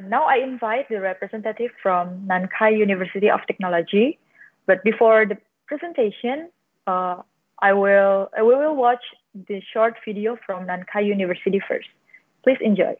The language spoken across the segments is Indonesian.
Now I invite the representative from Nankai University of Technology. But before the presentation, we will watch the short video from Nankai University first. Please enjoy.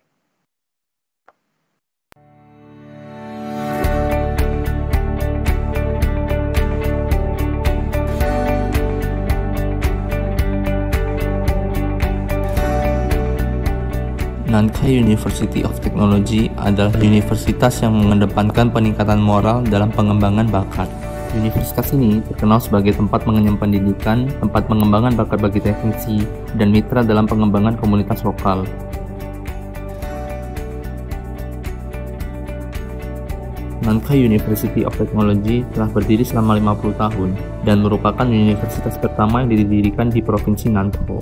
Nankai University of Technology adalah universitas yang mengedepankan peningkatan moral dalam pengembangan bakat. Universitas ini terkenal sebagai tempat mengenyam pendidikan, tempat pengembangan bakat bagi teknisi, dan mitra dalam pengembangan komunitas lokal. Nankai University of Technology telah berdiri selama 50 tahun dan merupakan universitas pertama yang didirikan di Provinsi Nantou.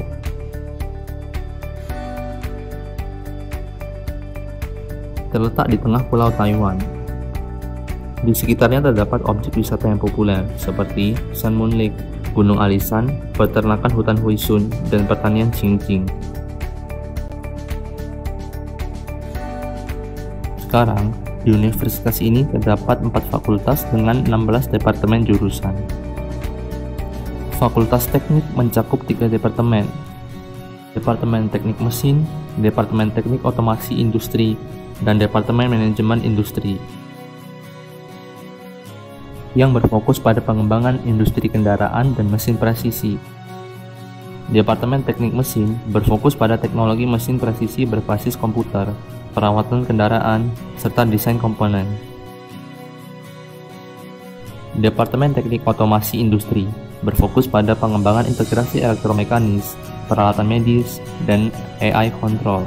Terletak di tengah Pulau Taiwan. Di sekitarnya terdapat objek wisata yang populer seperti Sun Moon Lake, Gunung Alisan, peternakan hutan Huisun, dan pertanian Xinjiang. Sekarang, di universitas ini terdapat 4 fakultas dengan 16 departemen jurusan. Fakultas Teknik mencakup 3 departemen: Departemen Teknik Mesin, Departemen Teknik Otomasi Industri, dan Departemen Manajemen Industri, yang berfokus pada pengembangan industri kendaraan dan mesin presisi. Departemen Teknik Mesin berfokus pada teknologi mesin presisi berbasis komputer, perawatan kendaraan, serta desain komponen. Departemen Teknik Otomasi Industri berfokus pada pengembangan integrasi elektromekanis, peralatan medis, dan AI control.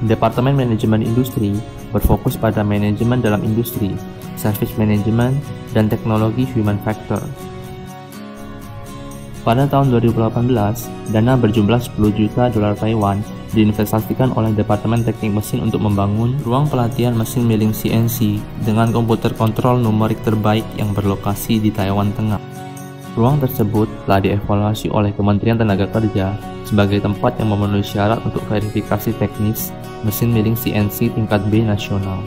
Departemen Manajemen Industri berfokus pada manajemen dalam industri, service management, dan teknologi human factor. Pada tahun 2018, dana berjumlah 10 juta dolar Taiwan diinvestasikan oleh Departemen Teknik Mesin untuk membangun ruang pelatihan mesin milling CNC dengan komputer kontrol numerik terbaik yang berlokasi di Taiwan Tengah. Ruang tersebut telah dievaluasi oleh Kementerian Tenaga Kerja sebagai tempat yang memenuhi syarat untuk verifikasi teknis mesin milling CNC tingkat B nasional.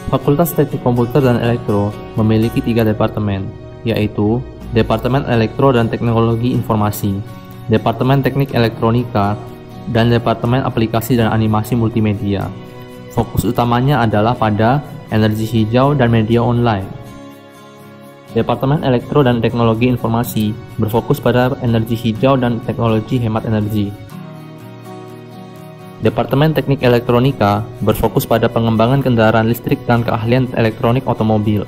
Fakultas Teknik Komputer dan Elektro memiliki 3 departemen, yaitu Departemen Elektro dan Teknologi Informasi, Departemen Teknik Elektronika, dan Departemen Aplikasi dan Animasi Multimedia. Fokus utamanya adalah pada energi hijau dan media online. Departemen Elektro dan Teknologi Informasi berfokus pada energi hijau dan teknologi hemat energi. Departemen Teknik Elektronika berfokus pada pengembangan kendaraan listrik dan keahlian elektronik otomobil.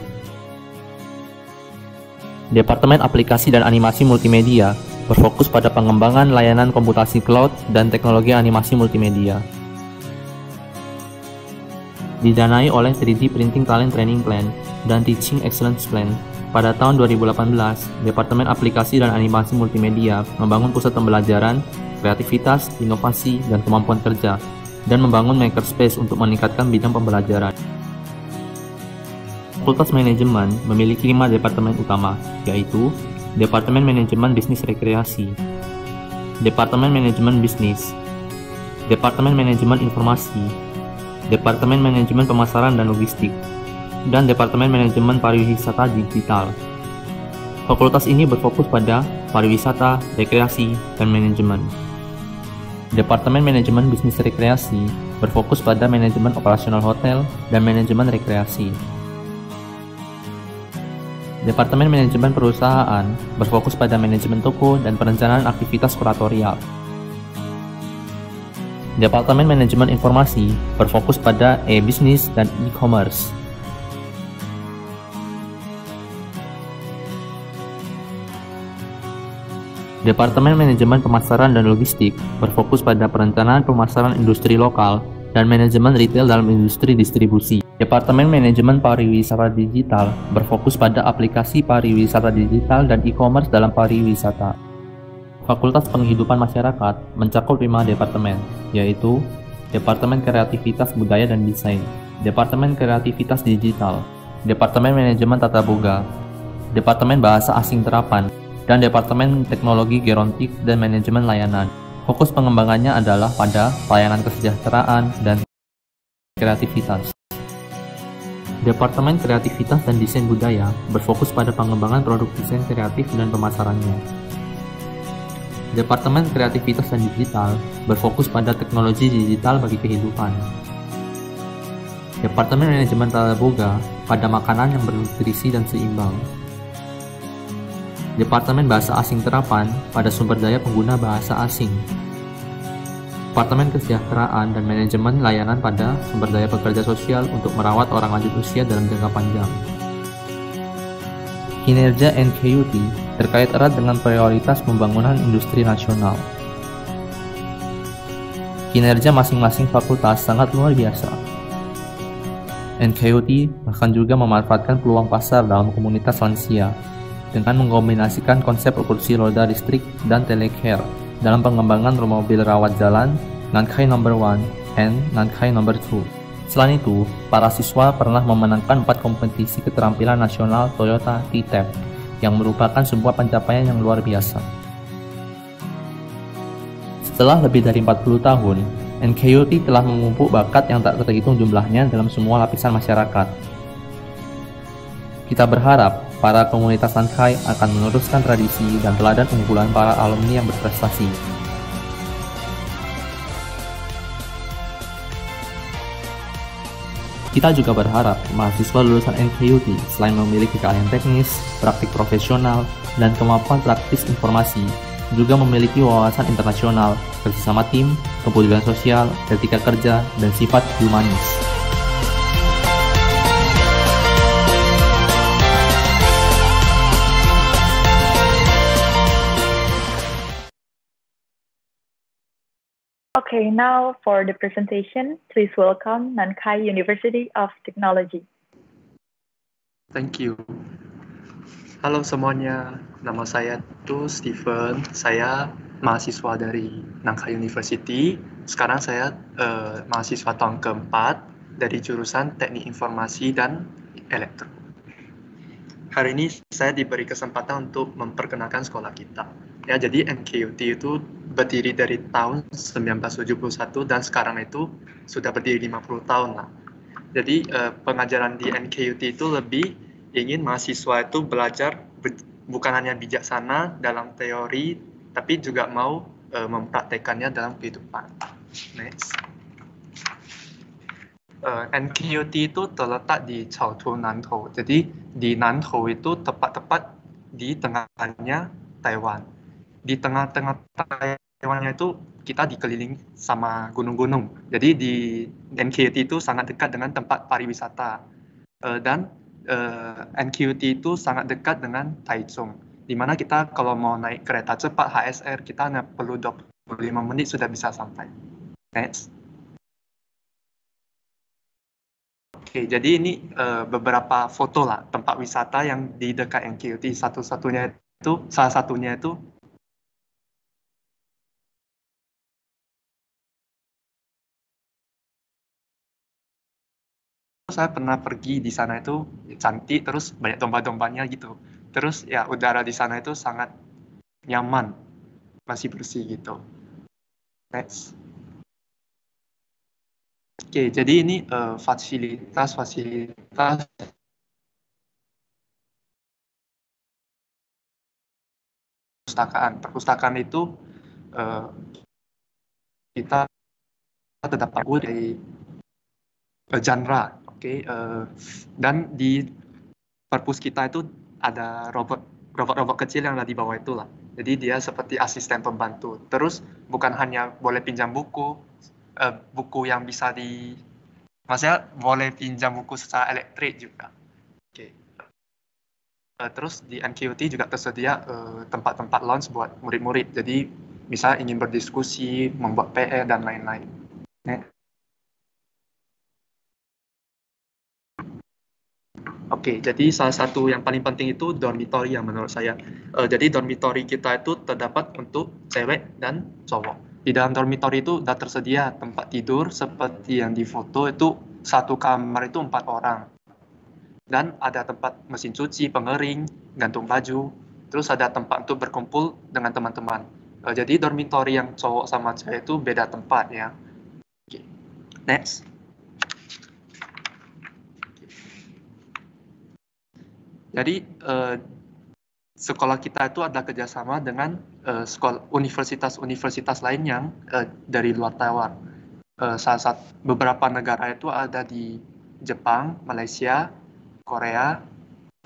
Departemen Aplikasi dan Animasi Multimedia berfokus pada pengembangan layanan komputasi cloud dan teknologi animasi multimedia. Didanai oleh 3D Printing Talent Training Plan dan Teaching Excellence Plan, pada tahun 2018, Departemen Aplikasi dan Animasi Multimedia membangun pusat pembelajaran, kreativitas, inovasi, dan kemampuan kerja, dan membangun makerspace untuk meningkatkan bidang pembelajaran. Fakultas Manajemen memiliki 5 departemen utama, yaitu Departemen Manajemen Bisnis Rekreasi, Departemen Manajemen Bisnis, Departemen Manajemen Informasi, Departemen Manajemen Pemasaran dan Logistik, dan Departemen Manajemen Pariwisata Digital. Fakultas ini berfokus pada pariwisata, rekreasi, dan manajemen. Departemen Manajemen Bisnis Rekreasi berfokus pada manajemen operasional hotel dan manajemen rekreasi. Departemen Manajemen Perusahaan berfokus pada manajemen toko dan perencanaan aktivitas kuratorial. Departemen Manajemen Informasi berfokus pada e-bisnis dan e-commerce. Departemen Manajemen Pemasaran dan Logistik berfokus pada perencanaan pemasaran industri lokal dan manajemen retail dalam industri distribusi. Departemen Manajemen Pariwisata Digital berfokus pada aplikasi pariwisata digital dan e-commerce dalam pariwisata. Fakultas Penghidupan Masyarakat mencakup 5 departemen, yaitu Departemen Kreativitas Budaya dan Desain, Departemen Kreativitas Digital, Departemen Manajemen Tata Boga, Departemen Bahasa Asing Terapan, dan Departemen Teknologi Gerontik dan Manajemen Layanan. Fokus pengembangannya adalah pada pelayanan kesejahteraan dan kreativitas. Departemen Kreativitas dan Desain Budaya berfokus pada pengembangan produk desain kreatif dan pemasarannya. Departemen Kreativitas dan Digital berfokus pada teknologi digital bagi kehidupan. Departemen Manajemen Tata Boga pada makanan yang bernutrisi dan seimbang. Departemen Bahasa Asing Terapan pada sumber daya pengguna bahasa asing. Departemen Kesejahteraan dan Manajemen Layanan pada sumber daya pekerja sosial untuk merawat orang lanjut usia dalam jangka panjang. Kinerja NKUT terkait erat dengan prioritas pembangunan industri nasional. Kinerja masing-masing fakultas sangat luar biasa. NKUT bahkan juga memanfaatkan peluang pasar dalam komunitas lansia dengan mengkombinasikan konsep kursi roda listrik dan telecare dalam pengembangan rumah mobil rawat jalan Nankai Number 1 and Nankai Number 2. Selain itu, para siswa pernah memenangkan 4 kompetisi keterampilan nasional Toyota T-Tap yang merupakan sebuah pencapaian yang luar biasa. Setelah lebih dari 40 tahun, NKUT telah memupuk bakat yang tak terhitung jumlahnya dalam semua lapisan masyarakat. Kita berharap para komunitas Nankai akan meneruskan tradisi dan teladan unggulan para alumni yang berprestasi. Kita juga berharap mahasiswa lulusan NKUT selain memiliki keahlian teknis, praktik profesional, dan kemampuan praktis informasi, juga memiliki wawasan internasional, kerjasama tim, kepedulian sosial, etika kerja, dan sifat humanis. Okay, now for the presentation, please welcome Nankai University of Technology. Thank you. Halo semuanya, nama saya itu Steven. Saya mahasiswa dari Nankai University. Sekarang saya mahasiswa tahun keempat dari jurusan Teknik Informasi dan Elektro. Hari ini saya diberi kesempatan untuk memperkenalkan sekolah kita. Ya, jadi NKUT itu berdiri dari tahun 1971 dan sekarang itu sudah berdiri 50 tahun lah. Jadi pengajaran di NKUT itu lebih ingin mahasiswa itu belajar bukan hanya bijaksana dalam teori, tapi juga mau mempraktekannya dalam kehidupan. Next. NKUT itu terletak di Chaotu Nantou. Jadi di Nantou itu tepat-tepat di tengahnya Taiwan. Di tengah-tengah Taiwannya itu kita dikelilingi sama gunung-gunung. Jadi di NKUT itu sangat dekat dengan tempat pariwisata. Dan NKUT itu sangat dekat dengan Taichung. Di mana kita kalau mau naik kereta cepat HSR, kita hanya perlu 25 menit sudah bisa sampai. Next. Oke, jadi ini beberapa foto lah tempat wisata yang di dekat NKUT. Salah satunya itu saya pernah pergi di sana itu cantik, terus banyak domba-dombanya gitu. Terus ya udara di sana itu sangat nyaman, masih bersih gitu. Next. Oke, jadi ini fasilitas perpustakaan itu kita terdapat dari genre. Oke, dan di perpus kita itu ada robot kecil yang ada di bawah itulah. Jadi dia seperti asisten pembantu. Terus bukan hanya boleh pinjam buku yang bisa maksudnya boleh pinjam buku secara elektrik juga. Oke. Terus di NKUT juga tersedia tempat-tempat lounge buat murid-murid. Jadi misalnya ingin berdiskusi, membuat PR dan lain-lain. Oke, jadi salah satu yang paling penting itu dormitory yang menurut saya. Jadi dormitory kita itu terdapat untuk cewek dan cowok. Di dalam dormitory itu sudah tersedia tempat tidur seperti yang di foto itu satu kamar itu 4 orang. Dan ada tempat mesin cuci, pengering, gantung baju. Terus ada tempat untuk berkumpul dengan teman-teman. Jadi dormitory yang cowok sama cewek itu beda tempat ya. Oke. Next. Jadi sekolah kita itu ada kerjasama dengan universitas-universitas lain yang dari luar Taiwan. Beberapa negara itu ada di Jepang, Malaysia, Korea,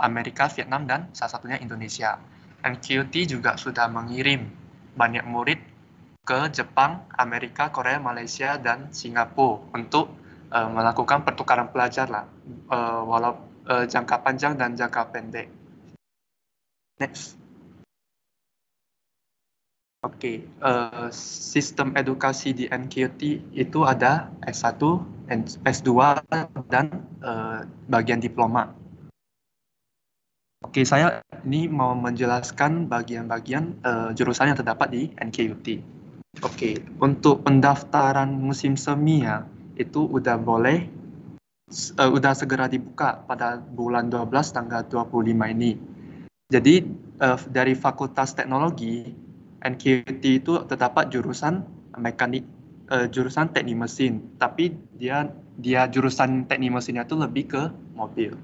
Amerika, Vietnam, dan salah satunya Indonesia. NQT juga sudah mengirim banyak murid ke Jepang, Amerika, Korea, Malaysia, dan Singapura untuk melakukan pertukaran pelajar lah, walau jangka panjang dan jangka pendek. Next. Oke, sistem edukasi di NQT itu ada S1, S2, dan bagian diploma. Oke, saya ini mau menjelaskan bagian-bagian jurusan yang terdapat di NQT. Oke, untuk pendaftaran musim semi ya, itu udah boleh, udah segera dibuka pada bulan 12 tanggal 25 ini. Jadi dari Fakultas Teknologi, NQT itu terdapat jurusan mekanik, jurusan teknik mesin, tapi dia jurusan teknik mesinnya itu lebih ke mobil.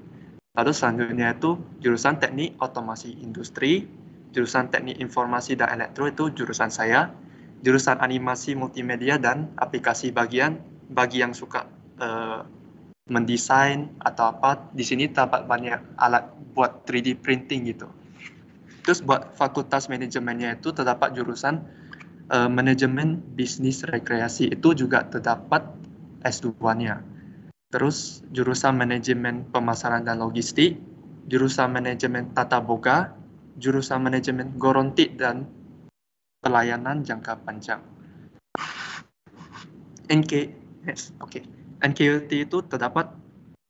Lalu selanjutnya itu jurusan teknik otomasi industri, jurusan teknik informasi dan elektro itu jurusan saya, jurusan animasi multimedia dan aplikasi bagi yang suka mendesain atau apa, di sini terdapat banyak alat buat 3D printing gitu. Terus buat fakultas manajemennya itu terdapat jurusan manajemen bisnis rekreasi, itu juga terdapat S2-nya. Terus jurusan manajemen pemasaran dan logistik, jurusan manajemen tata boga, jurusan manajemen gorontik dan pelayanan jangka panjang. NQT itu terdapat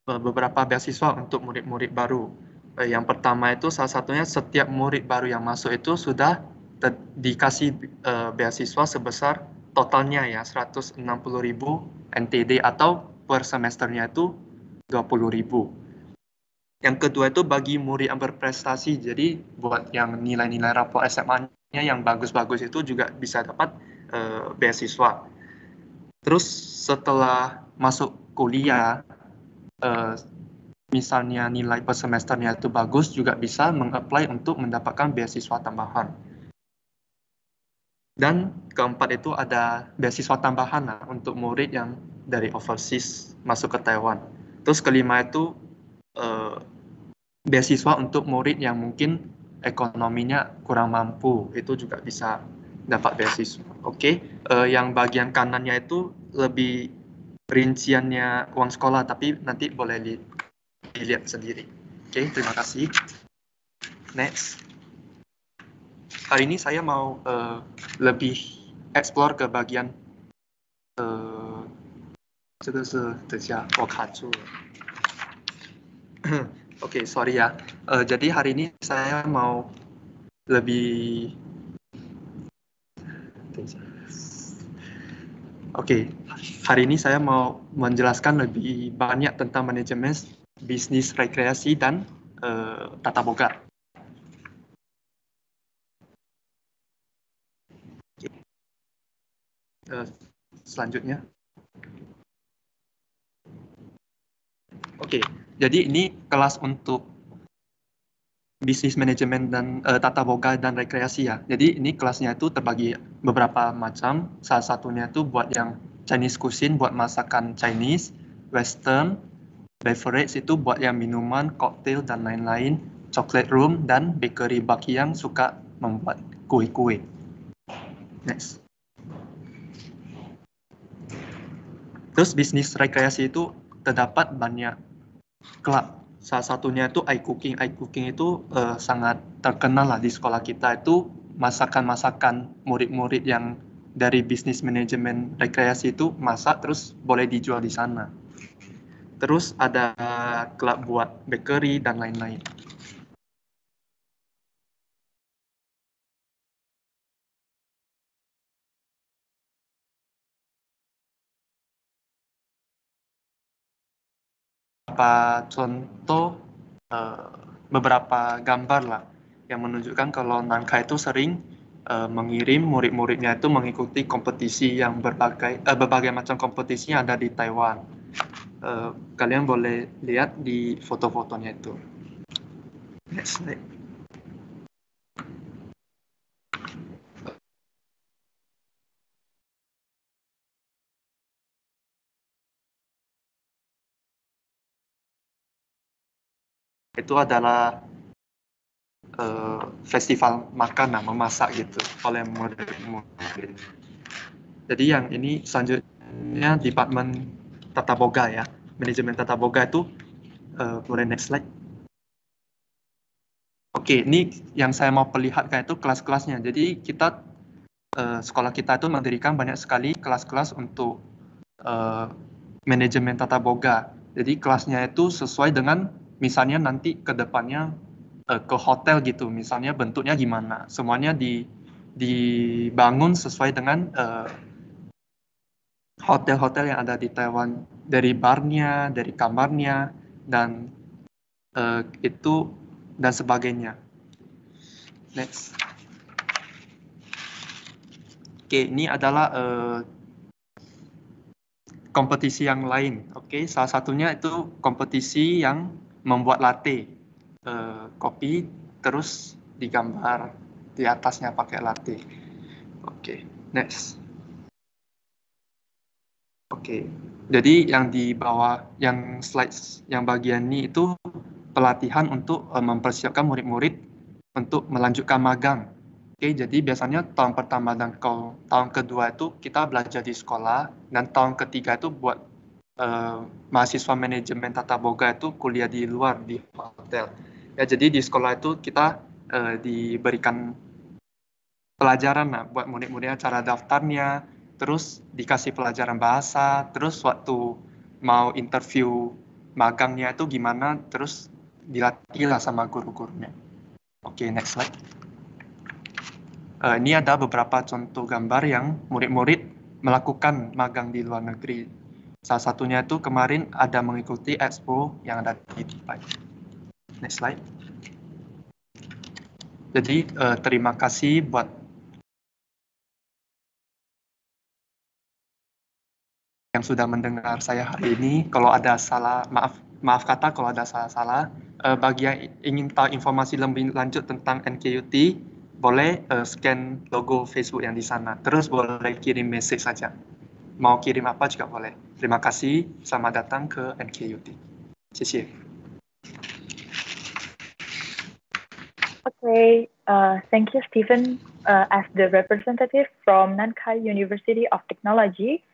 beberapa beasiswa untuk murid-murid baru. Yang pertama itu salah satunya setiap murid baru yang masuk itu sudah dikasih beasiswa sebesar totalnya ya 160.000 NTD atau per semesternya itu 20.000. Yang kedua itu bagi murid yang berprestasi, jadi buat yang nilai-nilai rapor SMA-nya yang bagus-bagus itu juga bisa dapat beasiswa. Terus setelah masuk kuliah, misalnya nilai per semesternya itu bagus, juga bisa meng-apply untuk mendapatkan beasiswa tambahan. Dan keempat itu ada beasiswa tambahan lah, untuk murid yang dari overseas masuk ke Taiwan. Terus kelima itu beasiswa untuk murid yang mungkin ekonominya kurang mampu, itu juga bisa dapat beasiswa. Oke, yang bagian kanannya itu lebih rinciannya uang sekolah, tapi nanti boleh dilihat sendiri. Oke, terima kasih. Next. Hari ini saya mau lebih explore ke bagian Oke, sorry ya. Jadi hari ini saya mau lebih hari ini saya mau menjelaskan lebih banyak tentang manajemen bisnis rekreasi dan tata boga. Selanjutnya. Oke, jadi ini kelas untuk bisnis manajemen dan tata boga dan rekreasi ya. Jadi ini kelasnya itu terbagi beberapa macam. Salah satunya itu buat yang Chinese cuisine, buat masakan Chinese, Western, beverage itu buat yang minuman, koktail dan lain-lain, chocolate room, dan bakery bagi yang suka membuat kue-kue. Next. Terus bisnis rekreasi itu terdapat banyak klub. Salah satunya itu iCooking. iCooking itu sangat terkenal lah di sekolah kita. Itu masakan-masakan murid-murid yang dari bisnis manajemen rekreasi itu masak terus boleh dijual di sana. Terus ada klub buat bakery dan lain-lain. Beberapa contoh, beberapa gambar lah yang menunjukkan kalau Nanka itu sering mengirim murid-muridnya itu mengikuti kompetisi yang berbagai macam kompetisi yang ada di Taiwan. Kalian boleh lihat di foto-fotonya itu. Next slide. Itu adalah festival makan, memasak gitu oleh murid-murid. Jadi yang ini selanjutnya Departemen Tata Boga ya, Manajemen Tata Boga itu boleh next slide. Oke, ini yang saya mau perlihatkan itu kelas-kelasnya. Jadi kita sekolah kita itu mendirikan banyak sekali kelas-kelas untuk manajemen tata boga. Jadi kelasnya itu sesuai dengan misalnya nanti ke depannya ke hotel gitu, misalnya bentuknya gimana. Semuanya dibangun sesuai dengan hotel-hotel yang ada di Taiwan, dari barnya, dari kamarnya, dan itu dan sebagainya. Next. Oke, ini adalah kompetisi yang lain. Oke, salah satunya itu kompetisi yang membuat latte, kopi, terus digambar di atasnya pakai latte. Oke, next. Oke, jadi yang di bawah, yang slides, yang bagian ini itu pelatihan untuk mempersiapkan murid-murid untuk melanjutkan magang. Oke, jadi biasanya tahun pertama dan tahun kedua itu kita belajar di sekolah, dan tahun ketiga itu buat mahasiswa manajemen tata boga itu kuliah di luar, di hotel. Ya, jadi di sekolah itu kita diberikan pelajaran buat murid-muridnya, cara daftarnya, terus dikasih pelajaran bahasa, terus waktu mau interview magangnya itu gimana, terus dilatih lah sama guru-gurunya. Oke, next slide. Ini ada beberapa contoh gambar yang murid-murid melakukan magang di luar negeri. Salah satunya itu kemarin ada mengikuti expo yang ada di Dubai. Next slide. Jadi terima kasih buat yang sudah mendengar saya hari ini. Kalau ada salah, maaf kata kalau ada salah-salah. Bagi yang ingin tahu informasi lebih lanjut tentang NKUT, boleh scan logo Facebook yang di sana. Terus boleh kirim message saja. Mau kirim apa juga boleh. Terima kasih. Selamat datang ke NKUT. 谢谢. Okay, thank you, Stephen. As the representative from Nankai University of Technology,